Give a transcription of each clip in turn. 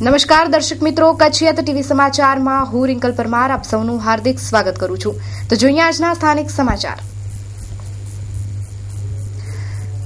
નમસ્કાર દર્શક મિત્રો, કચ્છિયત ટીવી સમાચારમાં હું રિંકલ પરમાર આપ સૌનું હાર્દિક સ્વાગત કરું છું. તો જોઈએ આજના સ્થાનિક સમાચાર.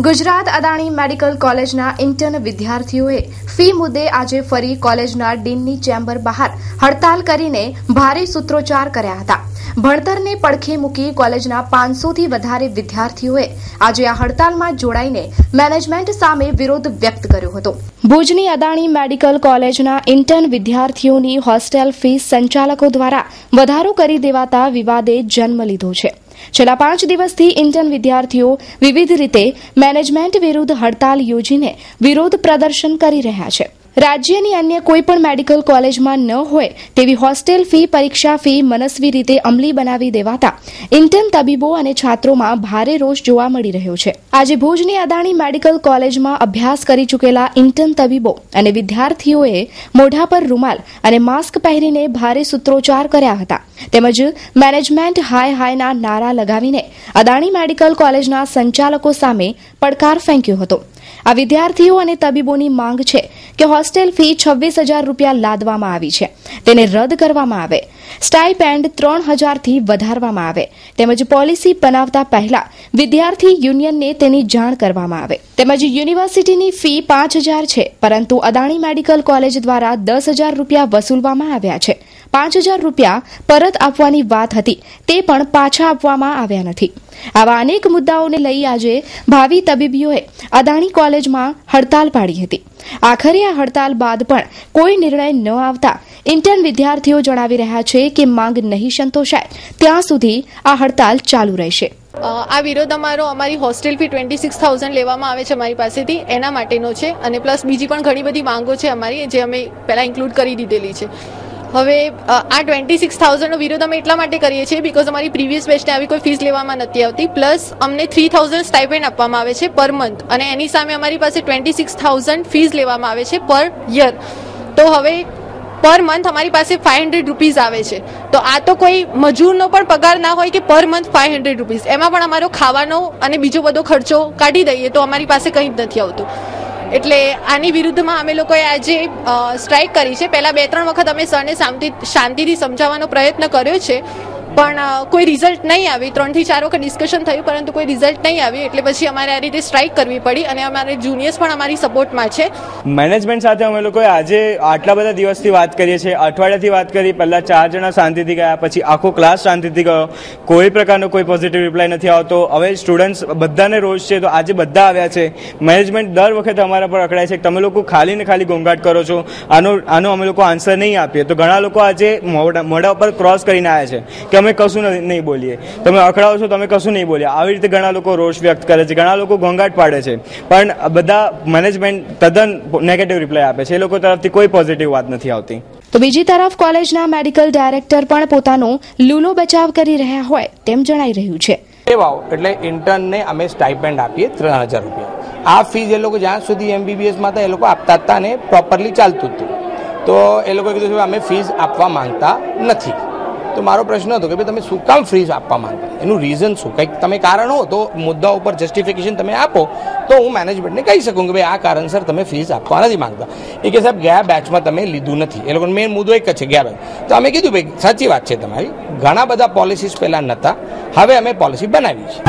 ગુજરાત અદાણી મેડિકલ કોલેજના ઇન્ટર્ન વિદ્યાર્થીઓએ ફી મુદ્દે આજે ફરી કોલેજના ડીનની ચેમ્બર બહાર હડતાલ કરીને ભારે સૂત્રોચ્ચાર કર્યા હતા. ભણતરને પડખે મૂકી કોલેજના 500થી વધારે વિદ્યાર્થીઓએ આજે આ હડતાલમાં જોડાઈને મેનેજમેન્ટ સામે વિરોધ વ્યક્ત કર્યો હતો. ભુજની અદાણી મેડિકલ કોલેજના ઇન્ટર્ન વિદ્યાર્થીઓની હોસ્ટેલ ફીસ સંચાલકો દ્વારા વધારો કરી દેવાતા વિવાદે જન્મ લીધો છે. છેલ્લા 5 દિવસથી ઇન્ટર્ન વિદ્યાર્થીઓ વિવિધ રીતે મેનેજમેન્ટ વિરુદ્ધ હડતાલ યોજીને વિરોધ પ્રદર્શન કરી રહ્યા છે. રાજ્યની અન્ય કોઈપણ મેડિકલ કોલેજમાં ન હોય તેવી હોસ્ટેલ ફી, પરીક્ષા ફી મનસ્વી રીતે અમલી બનાવી દેવાતા ઇન્ટર્ન તબીબો અને છાત્રોમાં ભારે રોષ જોવા મળી રહ્યો છે. આજે ભુજની અદાણી મેડિકલ કોલેજમાં અભ્યાસ કરી ચૂકેલા ઇન્ટર્ન તબીબો અને વિદ્યાર્થીઓએ મોઢા પર રૂમાલ અને માસ્ક પહેરીને ભારે સૂત્રોચ્ચાર કર્યા હતા. તેમજ મેનેજમેન્ટ હાય હાયના નારા લગાવીને અદાણી મેડિકલ કોલેજના સંચાલકો સામે પડકાર ફેંક્યો હતો. આ વિદ્યાર્થીઓ અને તબીબોની માંગ છે કે હોસ્ટેલ ફી 26,000 રૂપિયા લાદવામાં આવી છે તેને રદ કરવામાં આવે, સ્ટાઇપેન્ડ 3,000થી વધારવામાં આવે તેમજ પોલિસી બનાવતા પહેલા વિદ્યાર્થી યુનિયનને તેની જાણ કરવામાં આવે. તેમજ યુનિવર્સિટીની ફી 5,000 છે, પરંતુ અદાણી મેડિકલ કોલેજ દ્વારા 10,000 રૂપિયા વસૂલવામાં આવ્યા છે. 5,000 રૂપિયા પરત આપવાની વાત હતી તે પણ પાછા આપવામાં આવ્યા નથી. આવા અનેક મુદ્દાઓને લઈ આજે ભાવિ તબીબીઓએ અદાણી કોલેજમાં હડતાલ પાડી હતી. આખરે આ હડતાલ બાદ પણ કોઈ નિર્ણય ન આવતા ઇન્ટર્ન વિદ્યાર્થીઓ જણાવી રહ્યા છે કે માંગ નહીં સંતોષાય ત્યાં સુધી આ હડતાલ ચાલુ રહેશે. આ વિરોધ અમારી હોસ્ટેલ ફી 26,000 લેવામાં આવે છે અમારી પાસેથી, એના માટેનો છે. અને પ્લસ બીજી પણ ઘણી બધી માંગો છે અમારી જે અમે પહેલા ઇન્ક્લુડ કરી દીધેલી છે. હવે આ 26,000 નો વિરોધ અમે એટલા માટે કરીએ છીએ બીકોઝ અમારી પ્રીવિયસ બેચને આવી કોઈ ફીસ લેવામાં નથી આવતી. પ્લસ અમને 3,000 સ્ટાઇપેન્ડ આપવામાં આવે છે પર મંથ અને એની સામે અમારી પાસે 26,000 ફીસ લેવામાં આવે છે પર યર. તો હવે પર મંથ અમારી પાસે 500 રૂપીઝ આવે છે. તો આ તો કોઈ મજૂરનો પણ પગાર ના હોય કે પર મંથ 500 રૂપીઝ, એમાં પણ અમારો ખાવાનો અને બીજો બધો ખર્ચો કાઢી દઈએ તો અમારી પાસે કંઈ જ નથી આવતું. એટલે આની વિરુદ્ધમાં અમે લોકોએ આજે સ્ટ્રાઇક કરી છે. પહેલાં 2-3 વખત અમે સરને શાંતિથી સમજાવવાનો પ્રયત્ન કર્યો છે પણ કોઈ રિઝલ્ટ નહીં આવી. 3 થી 4 વખત ડિસ્કશન થયું પરંતુ કોઈ રિઝલ્ટ નહીં આવી. એટલે પછી અમારે આ રીતે સ્ટ્રાઇક કરવી પડી અને અમારે જુનિયર્સ પણ અમારી સપોર્ટમાં છે. મેનેજમેન્ટ સાથે અમે લોકોએ આજે આટલા બધા દિવસથી વાત કરીએ છીએ, અઠવાડિયાથી વાત કરી. પહેલાં 4 જણા શાંતિથી ગયા, પછી આખો ક્લાસ શાંતિથી ગયો, કોઈ પ્રકારનો કોઈ પોઝિટિવ રિપ્લાય નથી આવતો. હવે સ્ટુડન્ટ્સ બધાને રોષ છે તો આજે બધા આવ્યા છે. મેનેજમેન્ટ દર વખતે અમારા પર અકળાય છે કે તમે લોકો ખાલી ને ખાલી ઘોંઘાટ કરો છો, આનો અમે લોકો આન્સર નહીં આપીએ. તો ઘણા લોકો આજે મોઢા ઉપર ક્રોસ કરીને આવ્યા છે કે અમે કશું નહીં બોલીએ, તમે અકળાવો છો તમે કશું નહીં બોલીએ. આવી રીતે ઘણા લોકો રોષ વ્યક્ત કરે છે, ઘણા લોકો ઘોંઘાટ પાડે છે, પણ બધા મેનેજમેન્ટ તદ્દન નેગેટિવ રિપ્લાય આપે છે. એ લોકો તરફથી કોઈ પોઝિટિવ વાત નથી આવતી. તો બીજી તરફ કોલેજના મેડિકલ ડાયરેક્ટર પણ પોતાનો લૂલો બચાવ કરી રહ્યા હોય તેમ જણાઈ રહ્યું છે. એટલે ઇન્ટર્નને અમે સ્ટાઇપેન્ડ આપીએ 3,000 રૂપિયા. આ ફીસ એ લોકો જ્યાં સુધી MBBSમાં હતા એ લોકો આપતા હતા અને પ્રોપરલી ચાલતું હતું. તો એ લોકોએ કીધું અમે ફીસ આપવા માંગતા નથી. તો મારો પ્રશ્ન હતો કે ભાઈ તમે શું કામ ફીસ આપવા માંગતા, એનું રીઝન શું, કંઈક તમે કારણ હો તો મુદ્દા ઉપર જસ્ટિફિકેશન તમે આપો તો હું મેનેજમેન્ટને કહી શકું કે ભાઈ આ કારણસર તમે ફીસ આપવા નથી માંગતા. એ કે સાહેબ ગયા બેચમાં તમે લીધું નથી. એ લોકોનો મેઇન મુદ્દો એક જ છે ગયા બેચ. તો અમે કીધું ભાઈ સાચી વાત છે તમારી, ઘણા બધા પોલિસીસ પહેલાં નહોતા, હવે અમે પોલિસી બનાવી છે.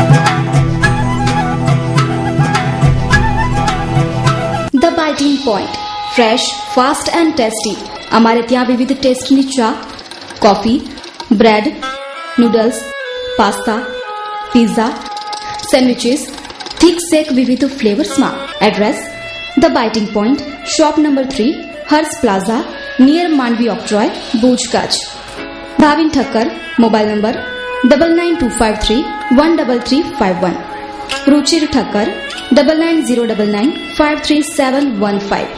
The biting point, fresh, fast and tasty. અમારે ત્યાં વિવિધ ટેસ્ટની ચા, coffee, bread, noodles, pasta, pizza, sandwiches, thick shake વિવિધ ફ્લેવર્સમાં. Address the biting point, shop number 3, Harsh plaza, near Mandvi octroi, Bhuj, Kutch. Bhavin Thakkar, mobile number 9925313351. Ruchir Thakkar 9909953715.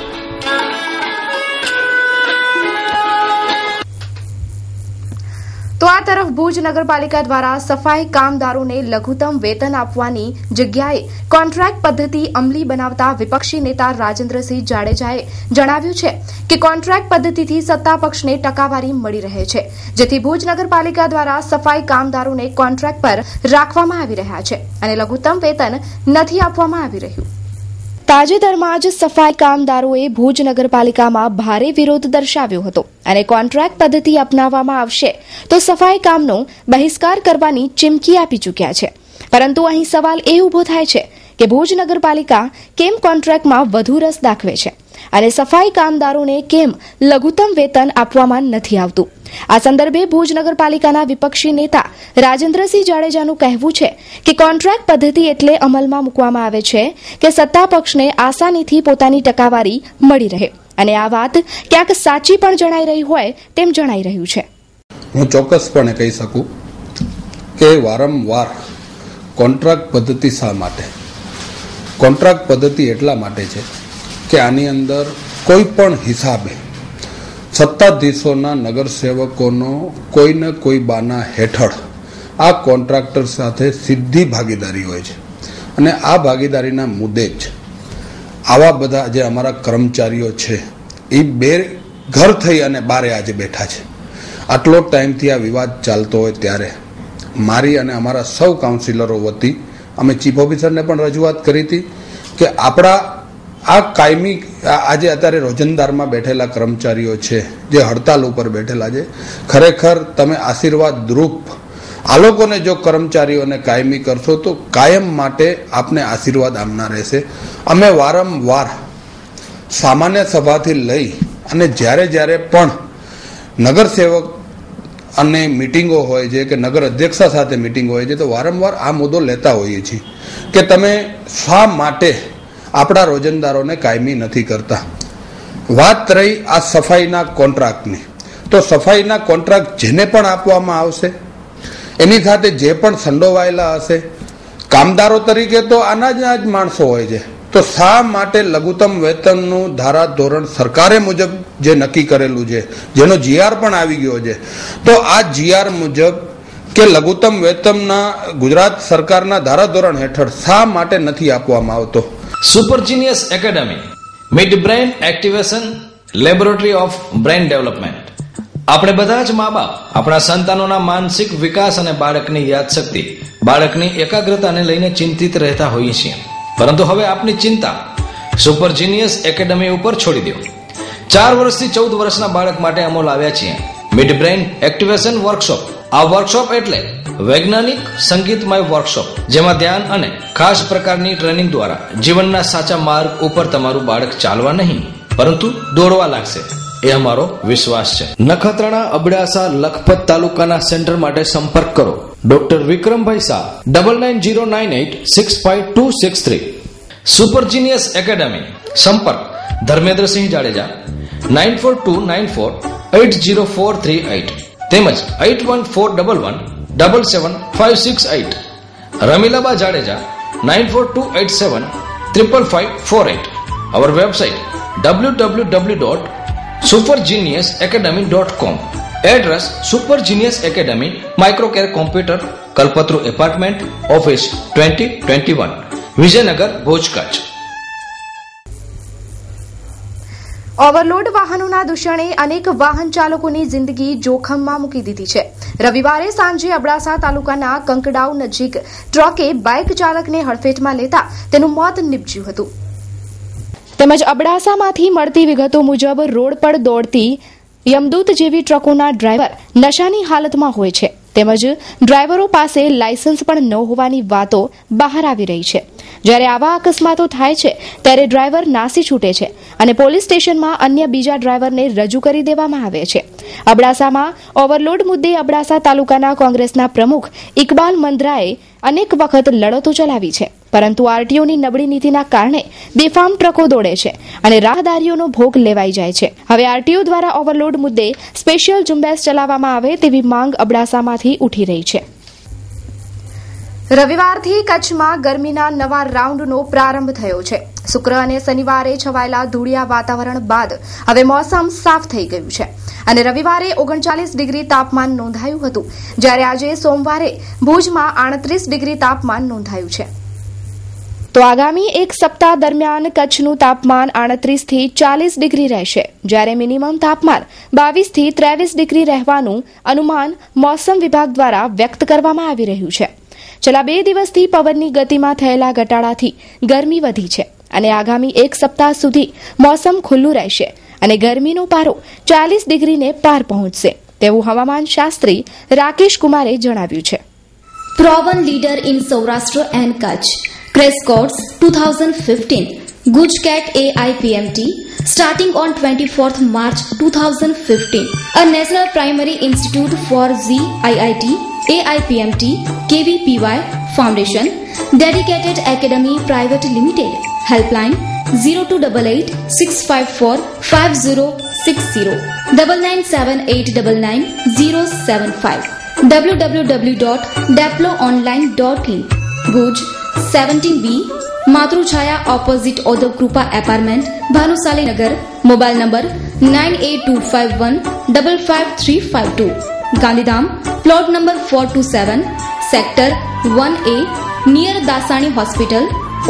તો આ તરફ ભુજ નગરપાલિકા દ્વારા સફાઈ કામદારોને લઘુત્તમ વેતન આપવાની જગ્યાએ કોન્ટ્રાક્ટ પદ્ધતિ અમલી બનાવતા વિપક્ષી નેતા રાજેન્દ્રસિંહ જાડેજાએ જણાવ્યું છે કે કોન્ટ્રાક્ટ પદ્ધતિથી સત્તાપક્ષને ટકાવારી મળી રહે છે, જેથી ભુજ નગરપાલિકા દ્વારા સફાઈ કામદારોને કોન્ટ્રાક્ટ પર રાખવામાં આવી રહ્યા છે અને લઘુત્તમ વેતન નથી આપવામાં આવી રહ્યું. તાજેતરમાં જ સફાઈ કામદારોએ ભુજ નગરપાલિકામાં ભારે વિરોધ દર્શાવ્યો હતો અને કોન્ટ્રાક્ટ પદ્ધતિ અપનાવવામાં આવશે તો સફાઈ કામનો બહિષ્કાર કરવાની ચીમકી આપી ચૂક્યા છે. પરંતુ અહીં સવાલ એ ઉભો થાય છે કે ભુજ નગરપાલિકા કેમ કોન્ટ્રાક્ટમાં વધુ રસ દાખવે છે અને સફાઈ કામદારોને કેમ લઘુત્તમ વેતન આપવામાં નથી આવતું. આ સંદર્ભે ભુજ નગરપાલિકાના વિપક્ષી નેતા રાજેન્દ્રસિંહ જાડેજાનું કહેવું છે કે કોન્ટ્રાક્ટ પદ્ધતિ એટલે અમલમાં મૂકવામાં આવે છે કે સત્તાપક્ષને આસાનીથી પોતાની ટકાવારી મળી રહે અને આ વાત ક્યાંક સાચી પણ જણાઈ રહી હોય તેમ જણાઈ રહ્યું છે. હું ચોક્કસપણે કહી શકું કે વારંવાર કોન્ટ્રાક્ટ પદ્ધતિ શા માટે? કોન્ટ્રાક્ટ પદ્ધતિ એટલા માટે છે કે આની અંદર કોઈ પણ હિસાબે સત્તાધીશોના નગરસેવકોનો કોઈને કોઈ બાના હેઠળ આ કોન્ટ્રાક્ટર સાથે સીધી ભાગીદારી હોય છે અને આ ભાગીદારીના મુદ્દે જ આવા બધા જે અમારા કર્મચારીઓ છે એ બે ઘર થઈ અને બારે આજે બેઠા છે. આટલો ટાઈમથી આ વિવાદ ચાલતો હોય ત્યારે મારી અને અમારા સૌ કાઉન્સિલરો વતી અમે ચીફ ઓફિસરને પણ રજૂઆત કરી હતી કે આપણા આ કાયમી આજે અત્યારે રોજંદારમાં બેઠેલા કર્મચારીઓ છે જે હડતાલ ઉપર બેઠેલા છે, ખરેખર તમે આશીર્વાદ રૂપ આ લોકોને જો કર્મચારીઓને કાયમી કરશો તો કાયમ માટે આપને આશીર્વાદ આપના રહેશે. અમે વારંવાર સામાન્ય સભાથી લઈ અને જ્યારે પણ નગરસેવક અને મિટિંગો હોય છે કે નગર અધ્યક્ષા સાથે મિટિંગ હોય છે તો વારંવાર આ મુદ્દો લેતા હોઈએ છીએ કે તમે શા માટે આપણા રોજંદારોને કાયમી નથી કરતા. વાત રહી આ સફાઈના કોન્ટ્રાક્ટની, તો સફાઈના કોન્ટ્રાક્ટ જેને પણ આપવામાં આવશે એની સાથે જે પણ સંડોવાયેલા હશે કામદારો તરીકે તો આના જ માણસો હોય છે, તો શા માટે લઘુત્તમ વેતનનું ધારા ધોરણ સરકારે મુજબ જે નક્કી કરેલું છે, જેનો જીઆર પણ આવી ગયો છે, તો આ જીઆર મુજબ કે લઘુત્તમ વેતનના ગુજરાત સરકારના ધારાધોરણ હેઠળ શા માટે નથી આપવામાં આવતો? Super genius academy, mid brain activation laboratory of brain development. આપણે બધા જ મા બાપ આપણા સંતાનોના માનસિક વિકાસ અને બાળકની યાદશક્તિ, બાળકની એકાગ્રતાને લઈને ચિંતિત રહેતા હોઈએ છીએ. પરંતુ હવે આપની ચિંતા સુપરજીનિયસ એકેડમી ઉપર છોડી દો. 4 વર્ષથી 14 વર્ષના બાળક માટે અમો લાવ્યા છીએ મિડ બ્રેઇન એક્ટિવેશન વર્કશોપ. આ વર્કશોપ એટલે વૈજ્ઞાનિક સંગીતમય વર્કશોપ, જેમાં ધ્યાન અને ખાસ પ્રકારની ટ્રેનિંગ દ્વારા જીવનના સાચા માર્ગ ઉપર તમારું બાળક ચાલવા નહીં પરંતુ દોડવા લાગશે, એ અમારો વિશ્વાસ છે. નખત્રાણા, અબડાસા, લખપત તાલુકાના સેન્ટર માટે સંપર્ક કરો ડોક્ટર વિક્રમભાઈ શાહ 9909865263. સુપરજીનિયસ એકેડમી. સંપર્ક ધર્મેન્દ્રસિંહ જાડેજા 9429480438 તેમજ 8141177568. રમીલાબા Jadeja 9428755548. Our website www.supergeniusacademy.com. Address Supergenius Academy, Microcare Computer, Kalpatru Apartment, Office 2021, Vijaynagar, Bhuj, Kutch. Overload વાહનોના દૂષણે અનેક વાહન ચાલકોની જિંદગી જોખમમાં મૂકી દીધી છે. રવિવારે સાંજે અબડાસા તાલુકાના કંકડાવ નજીક ટ્રકે બાઇક ચાલકને હડફેટમાં લેતા તેનું મોત નીપજ્યું હતું. તેમજ અબડાસામાંથી મળતી વિગતો મુજબ રોડ પર દોડતી યમદૂત જેવી ટ્રકોના ડ્રાઈવર નશાની હાલતમાં હોય છે, તેમજ ડ્રાઈવરો પાસે લાયસન્સ પણ ન હોવાની વાતો બહાર આવી રહી છે. જ્યારે આવા અકસ્માતો થાય છે ત્યારે ડ્રાઈવર નાસી છૂટે છે અને પોલીસ સ્ટેશનમાં અન્ય બીજા ડ્રાઈવરને રજૂ કરી દેવામાં આવે છે. અબડાસામાં ઓવરલોડ મુદ્દે અબડાસા તાલુકાના કોંગ્રેસના પ્રમુખ ઇકબાલ મંદરાએ અનેક વખત લડતો ચલાવી છે, પરંતુ આરટીઓની નબળી નીતિના કારણે બેફામ ટ્રકો દોડે છે અને રાહદારીઓનો ભોગ લેવાઈ જાય છે. હવે આરટીઓ દ્વારા ઓવરલોડ મુદ્દે સ્પેશિયલ ઝુંબેશ ચલાવવામાં આવે તેવી માંગ અબડાસામાંથી ઉઠી રહી છે. રવિવારથી કચ્છમાં ગરમીના નવા રાઉન્ડનો પ્રારંભ થયો છે. શુક્ર અને શનિવારે છવાયેલા ધૂળિયા વાતાવરણ બાદ હવે મોસમ સાફ થઈ ગયું છે અને રવિવારે 39 ડિગ્રી તાપમાન નોંધાયું હતું, જ્યારે આજે સોમવારે ભુજમાં 38 ડિગ્રી તાપમાન નોંધાયું છે. તો આગામી એક સપ્તાહ દરમિયાન કચ્છનું તાપમાન 38 થી 40 ડિગ્રી રહેશે, જ્યારે મિનિમમ તાપમાન 22 થી 23 ડિગ્રી રહેવાનું અનુમાન મોસમ વિભાગ દ્વારા વ્યક્ત કરવામાં આવી રહ્યું છે. છેલ્લા 2 દિવસથી પવનની ગતિમાં થયેલા ઘટાડાથી ગરમી વધી છે અને આગામી એક સપ્તાહ સુધી મોસમ ખુલ્લું રહેશે અને ગરમીનો પારો 40 ડિગ્રીને પાર પહોંચશે તેવું હવામાન શાસ્ત્રી રાકેશ કુમારે જણાવ્યું છે. Proven leader in Saurashtra and Kutch. Crash Course 2015. Gujarat AIPMT starting on 24th March 2015. A National Primary Institute for ZIIT, AIPMT, KVPY Foundation. Dedicated Academy Private Limited. Helpline 0288 654 5060 997899 www.daploonline.in. Bhuj 17B Matruchaya opposite Odhav Krupa Apartment, Bhanusali Nagar. Mobile number 9825155352. Gandhidham plot number 427 sector 1A near Dasani Hospital,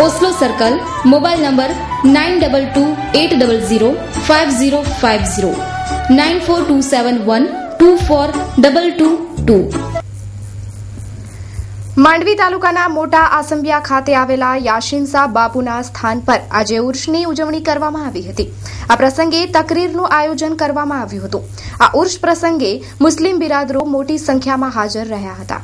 Oslo Circle. Mobile number 9228005050 9427124222. Mandvi તાલુકાના મોટા આસંબિયા ખાતે આવેલા યાશીનશા બાપુના સ્થાન પર આજે ઉર્ષની ઉજવણી કરવામાં આવી હતી. આ પ્રસંગે તકરીરનું આયોજન કરવામાં આવ્યું હતું. આ ઉર્ષ પ્રસંગે મુસ્લિમ બિરાદરો મોટી સંખ્યામાં હાજર રહ્યા હતા.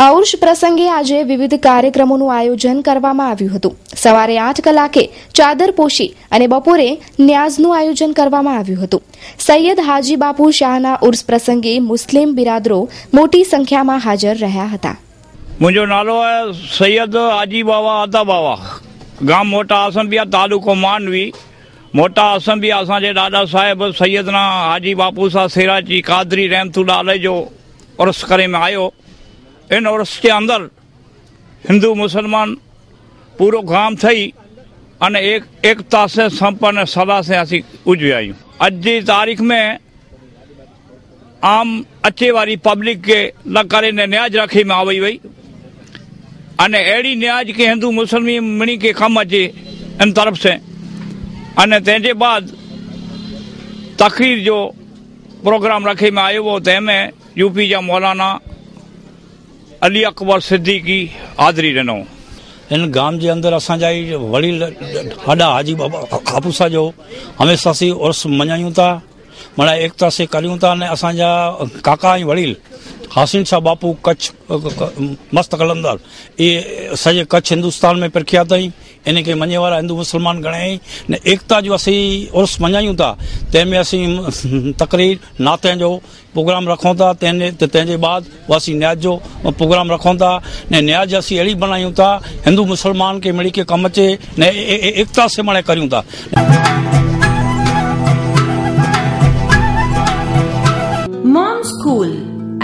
આ ઉર્ષ પ્રસંગે આજે વિવિધ કાર્યક્રમોનું આયોજન કરવામાં આવ્યું હતું. સવારે 8 કલાકે ચાદર પોશી અને બપોરે ન્યાઝનું આયોજન કરવામાં આવ્યું હતું. સૈયદ હાજી બાપુ શાહના ઉર્ષ પ્રસંગે મુસ્લિમ બિરાદરો મોટી સંખ્યામાં હાજર રહ્યા હતા. मुंहिंजो नालो आहे सैयद हाजी बाबा आता बाबा, गाम मोटा आसंबिया, तालुको मानवी. मोटा आसंबिया असांजे ॾाॾा साहिब सैयदना हाजी बापू सां सेराजी कादरी रहमतुल्लाह अलैह जो उर्स करे में आयो. इन उर्स के अंदर हिंदू मुसलमान पूरो गाम थई अने एकता से संपन्न सदा से असीं उजवे आहियूं. अॼु जी तारीख़ में आम अचे वारी पब्लिक के न करे न्याज रखी में आई वई अने अहिड़ी न्याज के हिंदू मुसलमान मिणी के कम अचे इन तरफ से. अने तंहिंजे बाद तकरीर जो प्रोग्राम रखे में आयो हो, तंहिंमें यूपी जा मौलाना अली अकबर सिद्दीकी हाज़री ॾिनो. इन गांव जे अंदरि असांजा ई वडील ॾाढा हाजी बाबा हापूसा जो हमेशा से उर्स मञायूं था, माना एकता से करियूं था. अने असांजा काका ऐं वडील हासिन शाह बापू कच्छ मस्त कलंदर ये सॼे कच्छ हिंदुस्तान में प्रख्यात आहिनि. इन खे मञे वारा हिंदू मुसलमान घणेई ने एकता जो असीं उर्स मञायूं था. तंहिंमें असीं तकरीर नाते जो प्रोग्राम रखूं था. तंहिंजे बाद असीं न्याज जो प्रोग्राम रखूं था ने न्याज असीं अहिड़ी बनायूं था हिंदू मुसलमान खे मिली के कमु अचे ने एकता से माणे करियूं था. Mom School,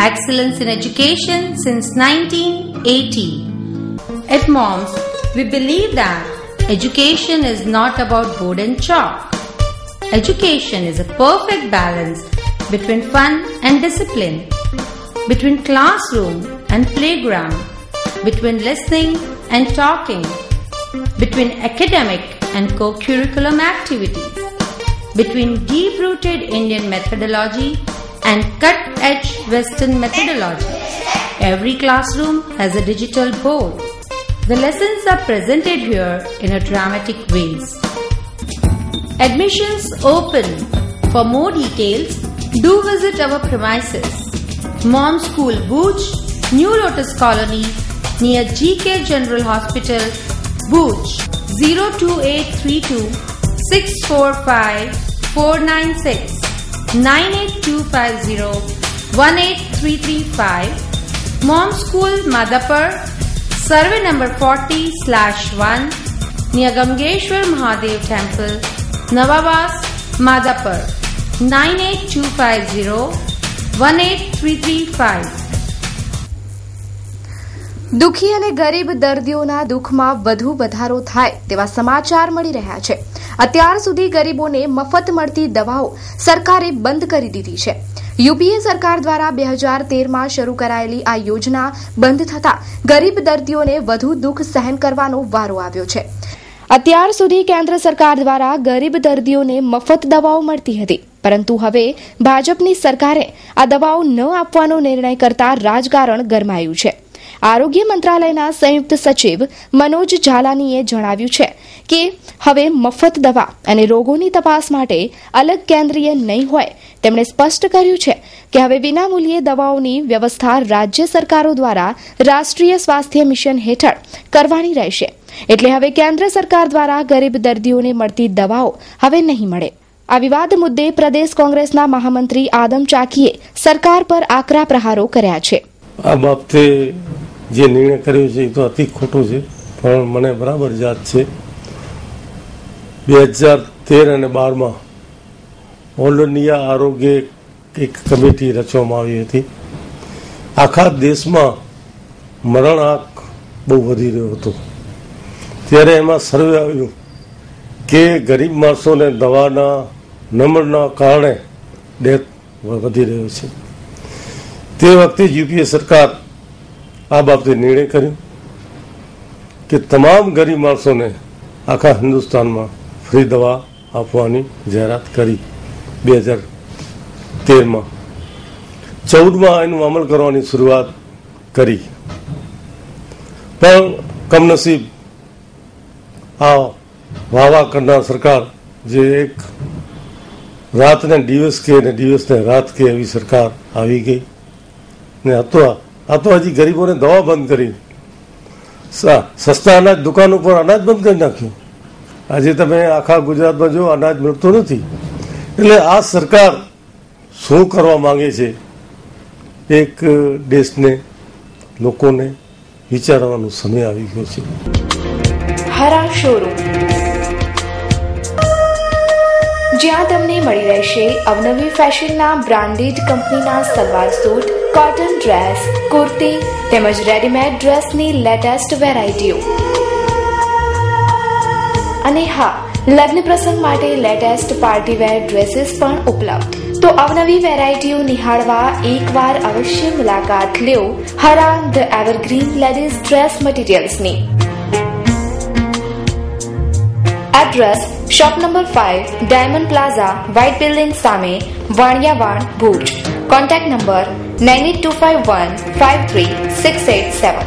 excellence in education since 1980. At Moms, we believe that education is not about board and chalk. Education is a perfect balance between fun and discipline, between classroom and playground, between listening and talking, between academic and co-curriculum activities, between deep-rooted Indian methodology and cut-edge Western methodology. Every classroom has a digital board. The lessons are presented here in a dramatic ways. Admissions open. For more details, do visit our premises. Mom School Bhuj, New Lotus Colony, near GK General Hospital, Bhuj. 02832 645 496 98250 18335. Mom School Madhapur, survey number 40/1 near Gamgeshwar Mahadev Temple, Navabas, Madhapur. 98250 18335. દુઃખી અને ગરીબ દર્દીઓના દુઃખમાં વધુ વધારો થાય તેવા સમાચાર મળી રહ્યા છે. અત્યાર સુધી ગરીબોને મફત મળતી દવાઓ સરકારે બંધ કરી દીધી છે. યુપીએ સરકાર દ્વારા 2013માં શરૂ કરાયેલી આ યોજના બંધ થતા ગરીબ દર્દીઓને વધુ દુઃખ સહન કરવાનો વારો આવ્યો છે. અત્યાર સુધી કેન્દ્ર સરકાર દ્વારા ગરીબ દર્દીઓને મફત દવાઓ મળતી હતી, પરંતુ હવે ભાજપની સરકારે આ દવાઓ ન આપવાનો નિર્ણય કરતા રાજકારણ ગરમાયું છે. આરોગ્ય મંત્રાલયના સંયુક્ત સચિવ મનોજ ઝાલાનીએ જણાવ્યું છે કે હવે મફત દવા અને રોગોની તપાસ માટે અલગ કેન્દ્રીય નહીં હોય. તેમણે સ્પષ્ટ કર્યું છે કે હવે વિનામૂલ્યે દવાઓની વ્યવસ્થા રાજ્ય સરકારો દ્વારા રાષ્ટ્રીય સ્વાસ્થ્ય મિશન હેઠળ કરવાની રહેશે. એટલે હવે કેન્દ્ર સરકાર દ્વારા ગરીબ દર્દીઓને મળતી દવાઓ હવે નહીં મળે. આ વિવાદ મુદ્દે પ્રદેશ કોંગ્રેસના મહામંત્રી આદમ ચાકીએ સરકાર પર આકરા પ્રહારો કર્યા છે. આ બાબતે જે નિર્ણય કર્યો છે એ તો અતિ ખોટો છે, પણ મને બરાબર યાદ છે 2013 અને 12માં ઓલ ઇન્ડિયા આરોગ્ય એક કમિટી રચવામાં આવી હતી. આખા દેશમાં મરણ આંક બહુ વધી રહ્યો હતો. ત્યારે એમાં સર્વે આવ્યું કે ગરીબ માણસોને દવાના નંબરના કારણે ડેથ વધી રહ્યો છે. તે વખતે યુપીએ સરકાર આ બાબતે નિર્ણય કર્યો કે તમામ ગરીબ માણસોને આખા હિન્દુસ્તાનમાં ફ્રી દવા આપવાની જાહેરાત કરી 2013માં. 14માં એનું અમલ કરવાની શરૂઆત કરી, પણ કમનસીબ આ વાવા કરનાર સરકાર જે એક રાતને દિવસ કે અને દિવસને રાત કે એવી સરકાર આવી ગઈ ને આ તો હજી ગરીબોને દવા બંધ કરી, સસ્તા અનાજ દુકાન ઉપર અનાજ બંધ કરી નાખ્યું. આજે તમે આખા ગુજરાતમાં જો અનાજ મળતું નથી. એટલે આ સરકાર શું કરવા માંગે છે એક દેશને લોકોને વિચારવાનો સમય આવી ગયો છે. હરા શોરૂમ, જ્યાં તમને મળી રહેશે અવનવી ફેશનના બ્રાન્ડેડ કંપનીના salwar suit, cotton dress, kurti તેમજ રેડીમેડ ડ્રેસની લેટેસ્ટ વેરાયટીઓ. અને હા, લગ્ન પ્રસંગ માટે લેટેસ્ટ પાર્ટીવેર ડ્રેસીસ પણ ઉપલબ્ધ. તો અવનવી વેરાયટીઓ નિહાળવા એકવાર અવશ્ય મુલાકાત લ્યો હરા ધ એવરગ્રીન લેડીઝ ડ્રેસ મટીરિયલ્સની. Address shop number 5, diamond plaza, white building સામે, વાણિયાવાડ, ભુજ. Contact number 9825153687.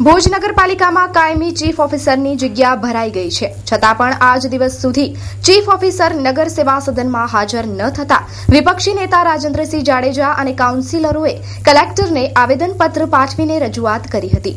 ભુજ નગરપાલિકામાં કાયમી ચીફ ઓફિસરની જગ્યા ભરાઈ ગઈ છે, છતાં પણ આજ દિવસ સુધી ચીફ ઓફિસર નગર સેવા સદનમાં હાજર ન થતા વિપક્ષી નેતા રાજેન્દ્રસિંહ જાડેજા અને કાઉન્સિલરોએ કલેક્ટરને આવેદનપત્ર પાઠવીને રજૂઆત કરી હતી.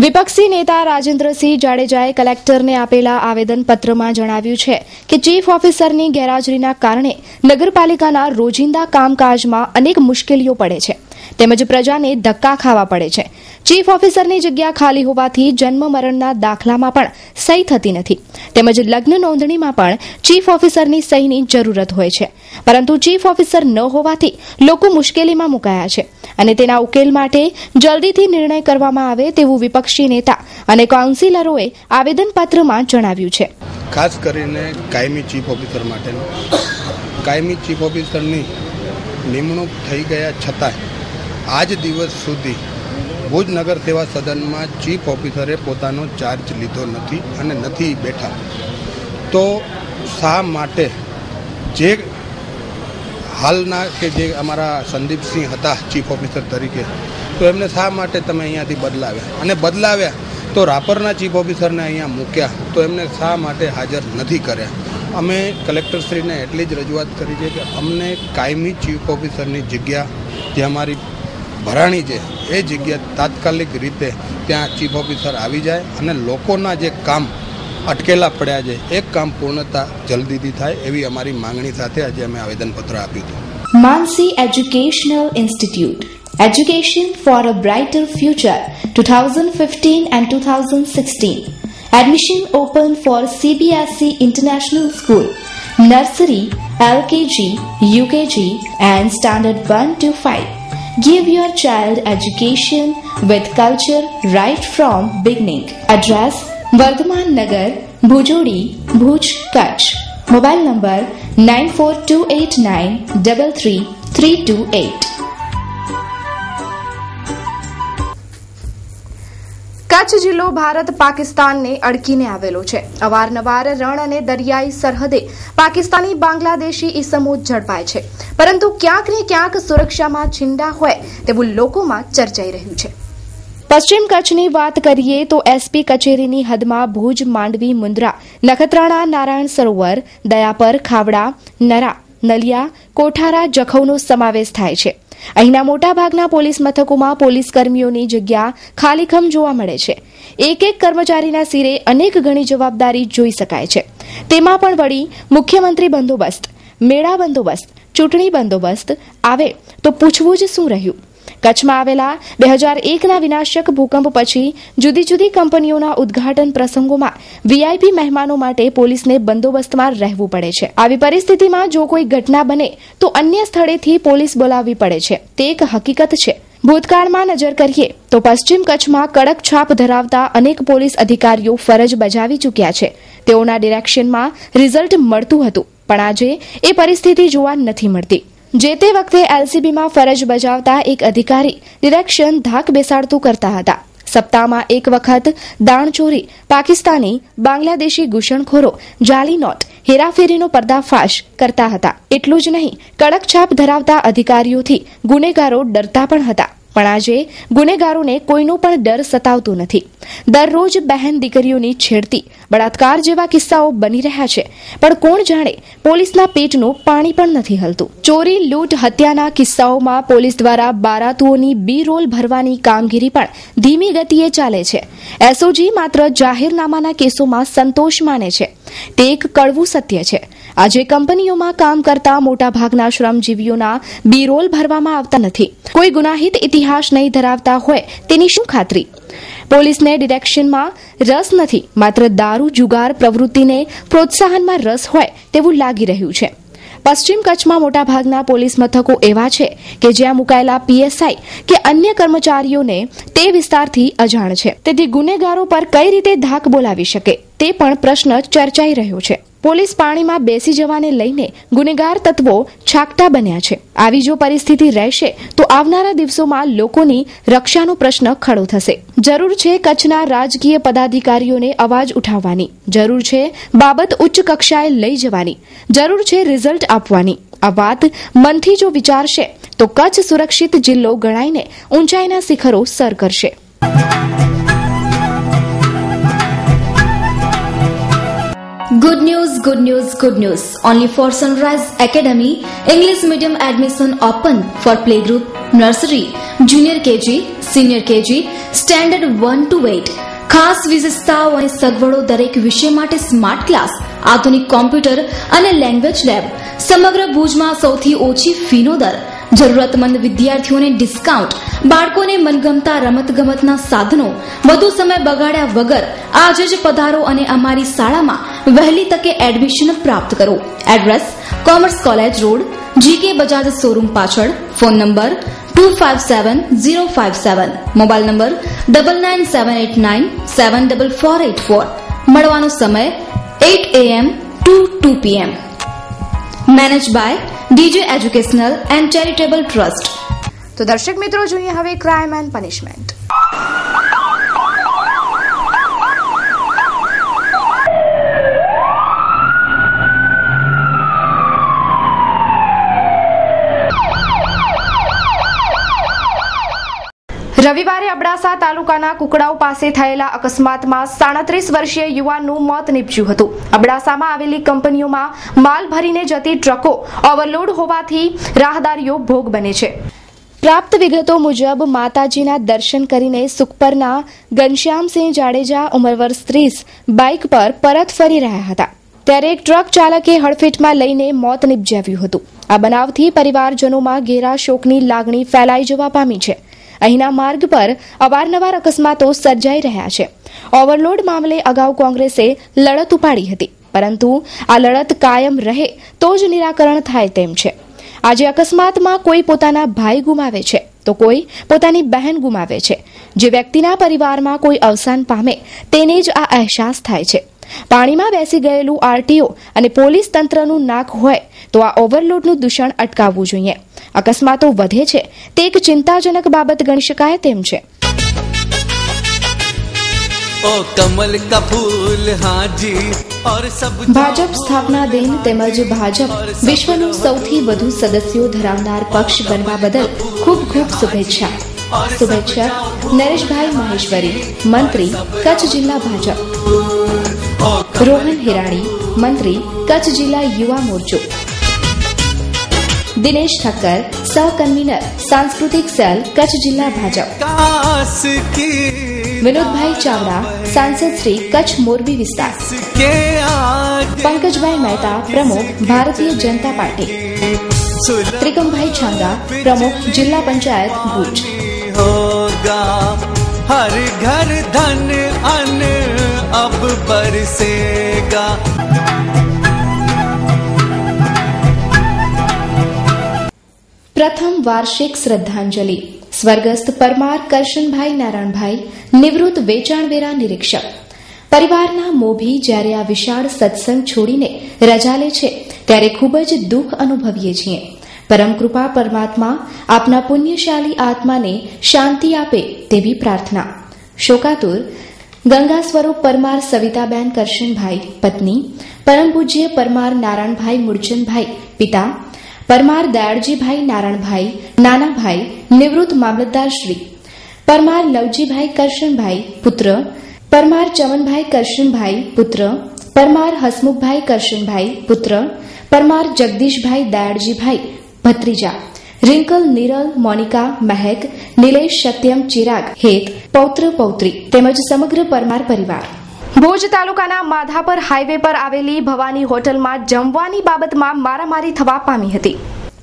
વિપક્ષી નેતા રાજેન્દ્રસિંહ જાડેજાએ કલેક્ટરને આપેલા આવેદનપત્રમાં જણાવ્યું છે કે ચીફ ઓફિસરની ગેરહાજરીના કારણે નગરપાલિકાના રોજિંદા કામકાજમાં અનેક મુશ્કેલીઓ પડે છે તેમજ પ્રજાને ધક્કા ખાવા પડે છે. ચીફ ઓફિસરની જગ્યા ખાલી હોવાથી જન્મ મરણના દાખલામાં પણ સહી થતી નથી તેમજ લગ્ન નોંધણીમાં પણ ચીફ ઓફિસરની સહીની જરૂરત હોય છે, પરંતુ ચીફ ઓફિસર ન હોવાથી લોકો મુશ્કેલીમાં મુકાયા છે અને તેના ઉકેલ માટે જલ્દીથી નિર્ણય કરવામાં આવે તેવું વિપક્ષી નેતા અને કાઉન્સિલરોએ આવેદનપત્રમાં જણાવ્યું છે. ખાસ કરીને કાયમી ચીફ ઓફિસર માટેનું કાયમી ચીફ ઓફિસરની નિમણૂક થઈ ગયા છતાં આજ દિવસ સુધી ભુજ નગર સેવા સદનમાં ચીફ ઓફિસરે પોતાનો ચાર્જ લીધો નથી અને નથી બેઠા. તો શા માટે જે હાલના કે જે અમારા સંદીપસિંહ હતા ચીફ ઓફિસર તરીકે, તો એમને શા માટે તમે અહીંયાથી બદલાવ્યા તો રાપરના ચીફ ઓફિસરને અહીંયા મૂક્યા તો એમને શા માટે હાજર નથી કર્યા? અમે કલેક્ટરશ્રીને એટલી જ રજૂઆત કરી છે કે અમને કાયમી ચીફ ઓફિસરની જગ્યા જે અમારી ભરાણી છે એ જગ્યા તાત્કાલિક રીતે ત્યાં ચીફ ઓફિસર આવી જાય અને લોકોના જે કામ અટકેલા પડ્યા છે એ કામ પૂર્ણતા જલ્દીથી થાય એવી અમારી માંગણી સાથે આજે અમે આવેદનપત્ર આપ્યું હતું. Mansi educational institute, education for a brighter future 2015 and 2016. Admission open for CBSE International School, Nursery, LKG, UKG and Standard 1 to 5. Give your child education with culture right from beginning. Address Vardhaman Nagar, Bhujodi, Bhuj, Kutch. Mobile number 9428933328. Kutch જિલ્લો ભારત પાકિસ્તાનને અડકીને આવેલો છે. અવારનવાર રણ અને દરિયાઈ સરહદે પાકિસ્તાની બાંગ્લાદેશી ઇસમો ઝડપાય છે, પરંતુ ક્યાંક ને ક્યાંક સુરક્ષામાં છીંડા હોય તેવું લોકોમાં ચર્ચાઈ રહ્યું છે. પશ્ચિમ કચ્છની વાત કરીએ તો એસપી કચેરીની હદમાં ભુજ, માંડવી, મુન્દ્રા, નખત્રાણા, નારાયણ સરોવર, દયાપર, ખાવડા, નરા, નલિયા, કોઠારા, જખૌનો સમાવેશ થાય છે. અહીંના મોટાભાગના પોલીસ મથકોમાં પોલીસ કર્મીઓની જગ્યા ખાલીખમ જોવા મળે છે. એક એક કર્મચારીના સિરે અનેક ગણી જવાબદારી જોઈ શકાય છે. તેમાં પણ વળી મુખ્યમંત્રી બંદોબસ્ત, મેળા બંદોબસ્ત, ચૂંટણી બંદોબસ્ત આવે તો પૂછવું જ શું રહ્યું. કચ્છમાં આવેલા 2001ના વિનાશક ભૂકંપ પછી જુદી જુદી કંપનીઓના ઉદ્ઘાટન પ્રસંગોમાં વીઆઈપી મહેમાનો માટે પોલીસને બંદોબસ્તમાં રહેવું પડે છે. આવી પરિસ્થિતિમાં જો કોઈ ઘટના બને તો અન્ય સ્થળેથી પોલીસ બોલાવવી પડે છે. તે એક હકીકત છે. ભૂતકાળમાં નજર કરીએ તો પશ્ચિમ કચ્છમાં કડક છાપ ધરાવતા અનેક પોલીસ અધિકારીઓ ફરજ બજાવી ચૂક્યા છે. તેઓના ડિરેક્શનમાં રિઝલ્ટ મળતું હતું, પણ આજે એ પરિસ્થિતિ જોવા નથી મળતી. જે તે વખતે એલસીબીમાં ફરજ બજાવતા એક અધિકારી ડિરેક્શન ધાક બેસાડતું કરતા હતા. સપ્તાહમાં એક વખત દાણચોરી, પાકિસ્તાની, બાંગ્લાદેશી ઘૂસણખોરો, જાલી નોટ, હેરાફેરીનો પર્દાફાશ કરતા હતા. એટલું જ નહીં, કડક છાપ ધરાવતા અધિકારીઓથી ગુનેગારો ડરતા પણ હતા. પણ આજે ગુનેગારોને કોઈનો પણ ડર સતાવતો નથી. દરરોજ બહેન દીકરીઓની છેડતી, બળાત્કાર જેવા કિસ્સાઓ બની રહ્યા છે, પણ કોણ જાણે પોલીસના પેટનું પાણી પણ નથી હલતું. ચોરી, લૂંટ, હત્યાના કિસ્સાઓમાં પોલીસ દ્વારા બારાતુઓની બી રોલ ભરવાની કામગીરી પણ ધીમી ગતિએ ચાલે છે. એસઓજી માત્ર જાહેરનામાના કેસોમાં સંતોષ માને છે. તે એક કડવું સત્ય છે. આજે કંપનીઓમાં કામ કરતા મોટાભાગના શ્રમજીવીઓના બી રોલ ભરવામાં આવતા નથી. કોઈ ગુનાહિત ઇતિહાસ નહીં ધરાવતા હોય તેની શું ખાતરી? પોલીસને ડિરેક્શનમાં રસ નથી, માત્ર દારૂ, જુગાર પ્રવૃત્તિને પ્રોત્સાહનમાં રસ હોય તેવું લાગી રહ્યું છે. પશ્ચિમ કચ્છમાં મોટાભાગના પોલીસ મથકો એવા છે કે જ્યાં મુકાયેલા પીએસઆઈ કે અન્ય કર્મચારીઓને તે વિસ્તારથી અજાણ છે. તેથી ગુનેગારો પર કઈ રીતે ધાક બોલાવી શકે તે પણ પ્રશ્ન ચર્ચાઈ રહ્યો છે. પોલીસ પાણીમાં બેસી જવાને લઈને ગુનેગાર તત્વો છાકટા બન્યા છે. આવી જો પરિસ્થિતિ રહેશે તો આવનારા દિવસોમાં લોકોની રક્ષાનો પ્રશ્ન ખડો થશે. જરૂર છે કચ્છના રાજકીય પદાધિકારીઓને અવાજ ઉઠાવવાની, જરૂર છે બાબત ઉચ્ચ કક્ષાએ લઈ જવાની, જરૂર છે રિઝલ્ટ આપવાની. આ વાત મનથી જો વિચારશે તો કચ્છ સુરક્ષિત જિલ્લો ગણાઈને ઊંચાઈના શિખરો સર કરશે. Good news, good news, good news. Only for Sunrise Academy, English medium admission open for playgroup, nursery, junior KG, senior KG, standard 1 to 8. ખાસ વિશેષતાઓ અને સગવડો દરેક વિષય માટે સ્માર્ટ ક્લાસ, આધુનિક કોમ્પ્યુટર અને લેંગ્વેજ લેબ, સમગ્ર ભુજમાં સૌથી ઓછી ફીનો દર, જરૂરતમંદ વિદ્યાર્થીઓને ડિસ્કાઉન્ટ, બાળકોને મનગમતા રમતગમતના સાધનો, વધુ સમય બગાડ્યા વગર આજે જ પધારો અને અમારી શાળામાં વહેલી તકે એડમિશન પ્રાપ્ત કરો. Address: commerce college road, GK Bajaj showroom પાછળ. Phone number 257057. Mobile number 9978974484. મળવાનો સમય 8 AM to 2 PM. Manage by DJ educational and charitable trust. તો દર્શક મિત્રો, જોઈએ હવે ક્રાઇમ એન્ડ પનિશમેન્ટ. રવિવારે અબડાસા તાલુકાના કુકડાઉ પાસે થયેલા અકસ્માતમાં 37 વર્ષીય યુવાનનું મોત નીપજ્યું હતું. અબડાસામાં આવેલી કંપનીઓમાં માલ ભરીને જતી ટ્રકો ઓવરલોડ હોવાથી રાહદારીઓ ભોગ બને છે. પ્રાપ્ત વિગતો મુજબ માતાજીના દર્શન કરીને સુખપરના ઘનશ્યામસિંહ જાડેજા, ઉંમર વર્ષ 30, બાઇક પર પરત ફરી રહ્યા હતા, ત્યારે એક ટ્રક ચાલકે હડફેટમાં લઈને મોત નિપજાવ્યું હતું. આ બનાવથી પરિવારજનોમાં ઘેરા શોકની લાગણી ફેલાઈ જવા પામી છે. અહીંના માર્ગ પર અવારનવાર અકસ્માતો સર્જાઈ રહ્યા છે. ઓવરલોડ મામલે અગાઉ કોંગ્રેસે લડત ઉપાડી હતી, પરંતુ આ લડત કાયમ રહે તો જ નિરાકરણ થાય તેમ છે. આજે અકસ્માતમાં કોઈ પોતાના ભાઈ ગુમાવે છે તો કોઈ પોતાની બહેન ગુમાવે છે. જે વ્યક્તિના પરિવારમાં કોઈ અવસાન પામે તેને જ આ અહેસાસ થાય છે. પાણીમાં બેસી ગયેલું આરટીઓ અને પોલીસ તંત્રનું નાક હોય તો આ ઓવરલોડનું દૂષણ અટકાવવું જોઈએ. અકસ્માતો વધે છે તે એક ચિંતાજનક બાબત ગણી શકાય તેમ છે. ओ कमल का फूल हाजी और सब ભાજપ સ્થાપના દિન તેમજ ભાજપ વિશ્વનું સૌથી વધુ સદસ્યો ધરાવનાર પક્ષ બનવા બદલ ખૂબ ખૂબ શુભેચ્છા. શુભેચ્છક નરેશભાઈ મહેશ્વરી, મંત્રી, કચ્છ જિલ્લા ભાજપ. રોહન હિરાણી, મંત્રી, કચ્છ જિલ્લા યુવા મોરચો. દિનેશ ઠક્કર, સહ-કન્વીનર, સાંસ્કૃતિક સેલ, કચ્છ જિલ્લા ભાજપ. વિનોદભાઈ ચાવડા, સાંસદ શ્રી, કચ્છ મોરબી વિસ્તાર. પંકજભાઈ મહેતા, પ્રમુખ, ભારતીય જનતા પાર્ટી. ત્રિકમભાઈ છાંગા, પ્રમુખ, જિલ્લા પંચાયત, ભુજ. हर घर धन अन अब बरसेगा. પ્રથમ વાર્ષિક શ્રદ્ધાંજલિ સ્વર્ગસ્થ પરમાર કરશનભાઈ નારાયણભાઈ, નિવૃત્ત વેચાણવેરા નિરીક્ષક. પરિવારના મોભી જ્યારે આ વિશાળ સત્સંગ છોડીને રજા લે છે ત્યારે ખૂબ જ દુઃખ અનુભવીએ છીએ. પરમ કૃપા પરમાત્મા આપના પુણ્યશાળી આત્માને શાંતિ આપે તેવી પ્રાર્થના. શોકાતુર ગંગા સ્વરૂપ પરમાર સવિતાબેન કરશનભાઈ, પત્ની, પરમ પૂજ્ય પરમાર નારાયણભાઈ મૂળચંદભાઈ, પિતા, પરમાર દયાળજીભાઈ નારાયણભાઈ, નાનાભાઈ, નિવૃત્ત મામલતદાર શ્રી. પરમાર લવજીભાઈ કરશનભાઈ, પુત્ર. પરમાર ચમનભાઈ કરશનભાઈ, પુત્ર. પરમાર હસમુખભાઈ કરશનભાઈ, પુત્ર. પરમાર જગદીશભાઈ દયાળજીભાઈ, ભત્રીજા. રિંકલ, નિરલ, મોનિકા, મહેક, નિલેશ, સત્યમ, ચિરાગ, હેત, પૌત્ર પૌત્રી તેમજ સમગ્ર પરમાર પરિવાર. ભુજ તાલુકાના માધાપર હાઈવે પર આવેલી ભવાની હોટલમાં જમવાની બાબતમાં મારામારી થવા પામી હતી.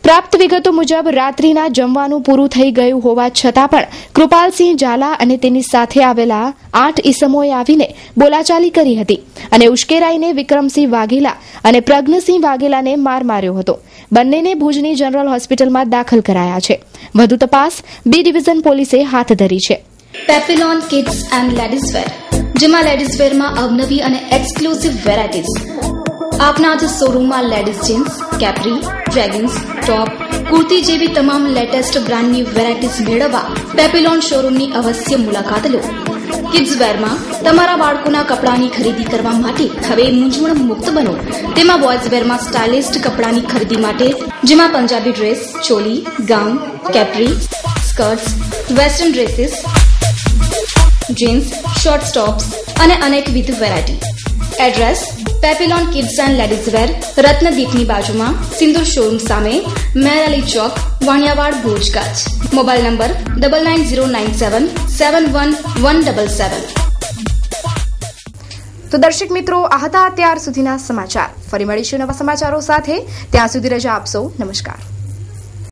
પ્રાપ્ત વિગતો મુજબ રાત્રિના જમવાનું પૂરું થઈ ગયું હોવા છતાં પણ કૃપાલસિંહ ઝાલા અને તેની સાથે આવેલા 8 ઈસમોએ આવીને બોલાચાલી કરી હતી અને ઉશ્કેરાઈને વિક્રમસિંહ વાઘેલા અને પ્રજ્ઞસિંહ વાઘેલાને માર માર્યો હતો. બંનેને ભુજની જનરલ હોસ્પિટલમાં દાખલ કરાયા છે. વધુ તપાસ બી ડિવિઝન પોલીસે હાથ ધરી છે. Papillon kids and ladies wear, જેમાં લેડીઝ વેરમાં અવનવી અને એક્સક્લુઝિવ વેરાયટીઝ. આપના જ શોરૂમમાં ladies jeans, capri, jeggings, top, kurti જેવી તમામ લેટેસ્ટ બ્રાન્ડની વેરાયટીઝ મેળવવા પેપિલોન શોરૂમની અવશ્ય મુલાકાત લો. કિડ્સ વેરમાં તમારા બાળકોના કપડાની ખરીદી કરવા માટે હવે મૂંઝવણ મુક્ત બનો. તેમાં બોયઝ વેરમાં સ્ટાઇલિસ્ટ કપડાની ખરીદી માટે, જેમાં Punjabi dress, choli, gown, capri, skirts, western dresses, jeans, short tops અને અનેકવિધ variety. Address: papillon kids and ladies wear, રત્નદીપની બાજુમાં, સિંદૂર શોરૂમ સામે, મેરાલી ચોક, વાણિયાવાડ, ભુજ, કચ્છ. Mobile number 9909771177. તો દર્શક મિત્રો, આ હતા અત્યાર સુધીના સમાચાર. ફરી મળીશું નવા સમાચારો સાથે. ત્યાં સુધી રજા આપશો. નમસ્કાર.